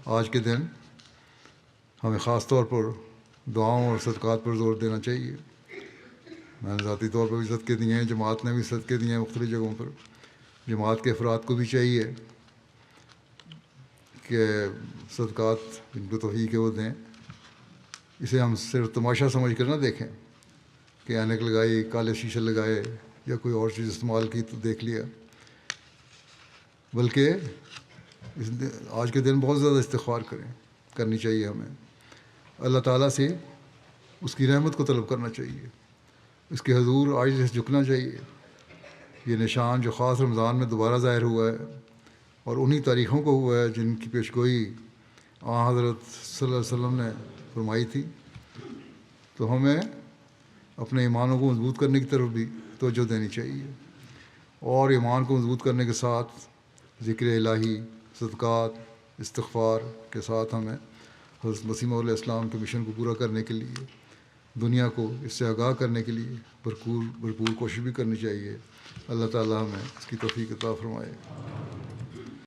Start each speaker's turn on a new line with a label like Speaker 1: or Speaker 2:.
Speaker 1: آج کے دن ہمیں خاص طور پر دعاؤں اور صدقات پر زور دینا چاہیے. میں نے ذاتی طور پر بھی صدقے دیے ہیں، جماعت نے بھی صدقے دیے ہیں مختلف جگہوں پر. جماعت کے افراد کو بھی چاہیے کہ صدقات جن کو توفیق ہے وہ دیں. اسے ہم صرف تماشا سمجھ کر نہ دیکھیں کہ اینک لگائی، کالے شیشے لگائے یا کوئی اور چیز استعمال کی تو دیکھ لیا، بلکہ آج کے دن بہت زیادہ استغفار کرنی چاہیے ہمیں. اللہ تعالیٰ سے اس کی رحمت کو طلب کرنا چاہیے، اس کے حضور عاجزی سے جھکنا چاہیے. یہ نشان جو خاص رمضان میں دوبارہ ظاہر ہوا ہے اور انہی تاریخوں کو ہوا ہے جن کی پیشگوئی حضرت صلی اللہ علیہ وسلم نے فرمائی تھی. تو ہمیں اپنے ایمانوں کو مضبوط کرنے کی طرف بھی توجہ دینی چاہیے، اور ایمان کو مضبوط کرنے کے ساتھ ذکر الہی، صدقات، استغفار کے ساتھ ہمیں حضرت مسیح موعود علیہ السلام کے مشن کو پورا کرنے کے لیے، دنیا کو اس سے آگاہ کرنے کے لیے بھرپور کوشش بھی کرنی چاہیے. اللہ تعالیٰ ہمیں اس کی توفیق عطا فرمائے.